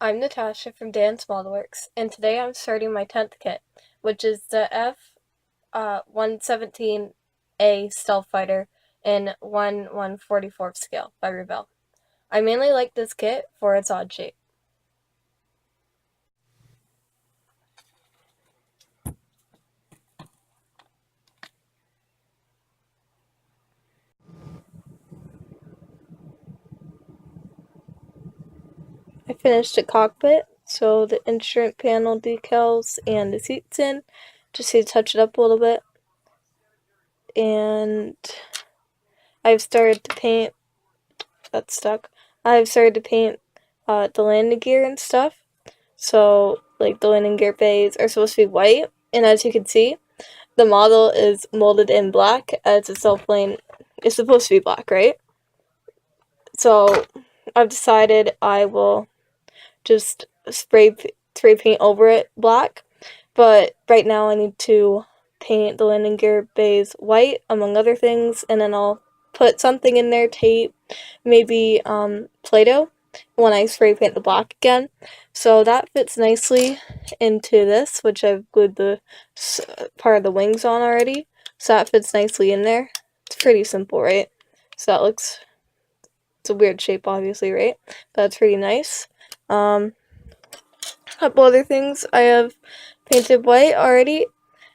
I'm Natasha from Dan's Modelworks, and today I'm starting my 10th kit, which is the F-117A Stealth Fighter in 1/144th scale by Revell. I mainly like this kit for its odd shape. I finished the cockpit, so the instrument panel decals and the seats in, just to touch it up a little bit. And I've started to paint, that's stuck, I've started to paint the landing gear and stuff. So, like, the landing gear bays are supposed to be white, and as you can see, the model is molded in black as a self-plane is supposed to be black, right? So, I've decided I will just spray paint over it black, but right now I need to paint the landing gear bays white, among other things, and then I'll put something in there, tape, maybe Play-Doh, when I spray paint the black again. So that fits nicely into this, which I've glued the part of the wings on already. So that fits nicely in there. It's pretty simple, right? So that looks, it's a weird shape, obviously, right? But that's pretty nice. A couple other things I have painted white already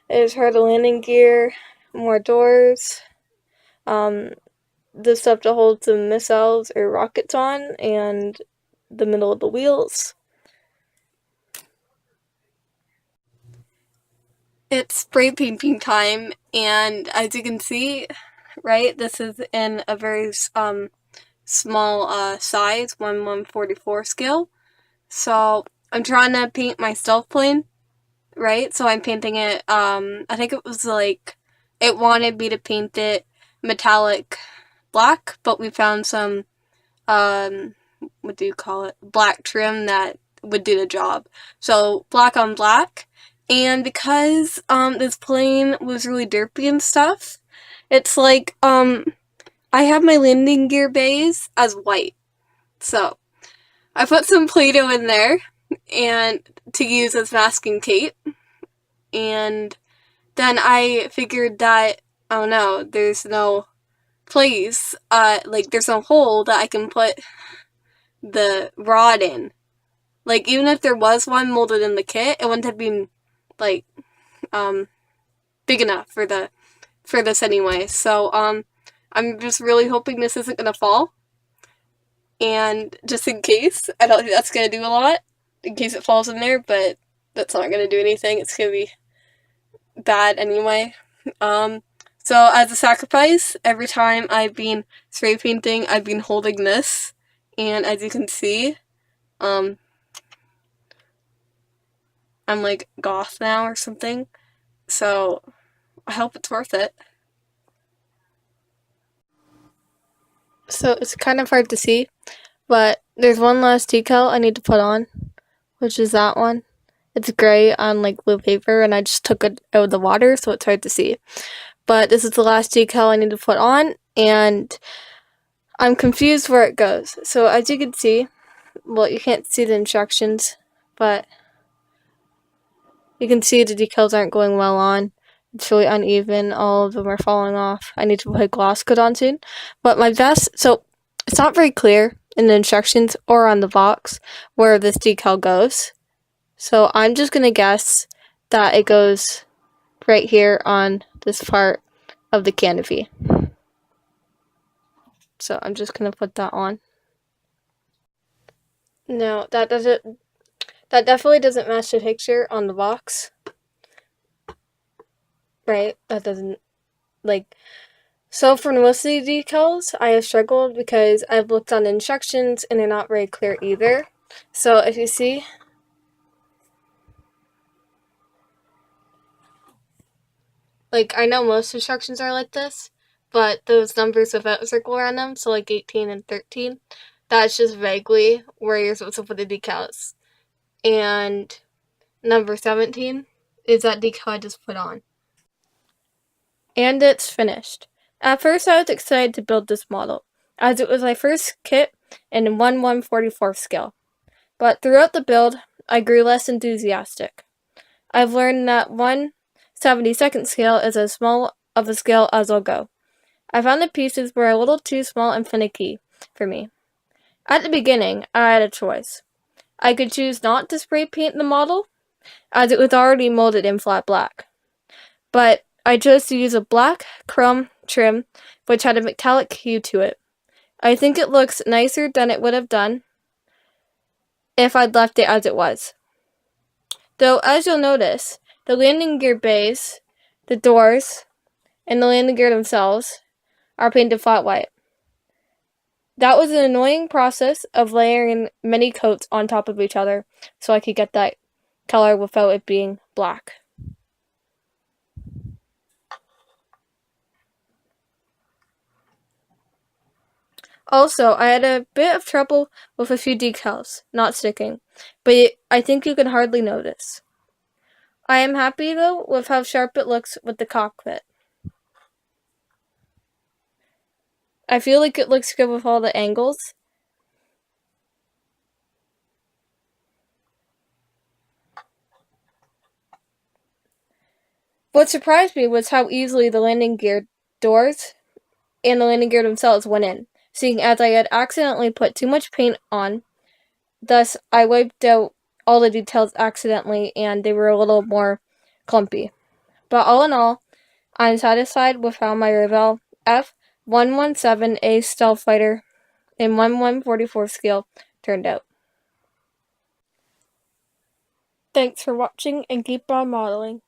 is her the landing gear, more doors, the stuff to hold some missiles or rockets on, and the middle of the wheels. It's spray painting time, and as you can see, right, this is in a very small size, 1/144 scale. So I'm trying to paint my stealth plane, right? So I'm painting it, I think it was like, it wanted me to paint it metallic black, but we found some, what do you call it, black trim that would do the job. So black on black, and because this plane was really derpy and stuff, it's like I have my landing gear bays as white. So I put some Play-Doh in there and to use as masking tape, and then I figured that, oh no, there's no place, like there's no hole that I can put the rod in. Like, even if there was one molded in the kit, it wouldn't have been, like, big enough for this anyway. So, I'm just really hoping this isn't gonna fall. And just in case, I don't think that's gonna do a lot, in case it falls in there, but that's not gonna do anything. It's gonna be bad anyway. So as a sacrifice, every time I've been spray painting, I've been holding this, and as you can see, I'm like goth now or something, so I hope it's worth it. So it's kind of hard to see, but there's one last decal I need to put on, which is that one. It's gray on like blue paper, and I just took it out of the water, so it's hard to see. But this is the last decal I need to put on, and I'm confused where it goes. So as you can see, well, you can't see the instructions, but you can see the decals aren't going well on. It's really uneven. All of them are falling off. I need to put gloss coat on soon. But my best, so it's not very clear in the instructions or on the box where this decal goes. So I'm just going to guess that it goes right here on this part of the canopy. So I'm just going to put that on. No, that definitely doesn't match the picture on the box. Right? That doesn't, like, so for most of the decals, I have struggled because I've looked on the instructions and they're not very clear either. So if you see, like, I know most instructions are like this, but those numbers without a circle around them, so like 18 and 13, that's just vaguely where you're supposed to put the decals. And number 17 is that decal I just put on. And it's finished. At first I was excited to build this model, as it was my first kit in 1/144 scale. But throughout the build, I grew less enthusiastic. I've learned that 1/72nd scale is as small of a scale as I'll go. I found the pieces were a little too small and finicky for me. At the beginning, I had a choice. I could choose not to spray paint the model, as it was already molded in flat black. But I chose to use a black chrome trim, which had a metallic hue to it. I think it looks nicer than it would have done if I'd left it as it was. Though, as you'll notice, the landing gear bays, the doors, and the landing gear themselves are painted flat white. That was an annoying process of layering many coats on top of each other so I could get that color without it being black. Also, I had a bit of trouble with a few decals not sticking, but I think you can hardly notice. I am happy though with how sharp it looks with the cockpit. I feel like it looks good with all the angles. What surprised me was how easily the landing gear doors and the landing gear themselves went in, seeing as I had accidentally put too much paint on. Thus, I wiped out all the details accidentally and they were a little more clumpy. But all in all, I'm satisfied with how my Revell F-117A stealth fighter in 1/144 scale turned out. Thanks for watching and keep on modeling.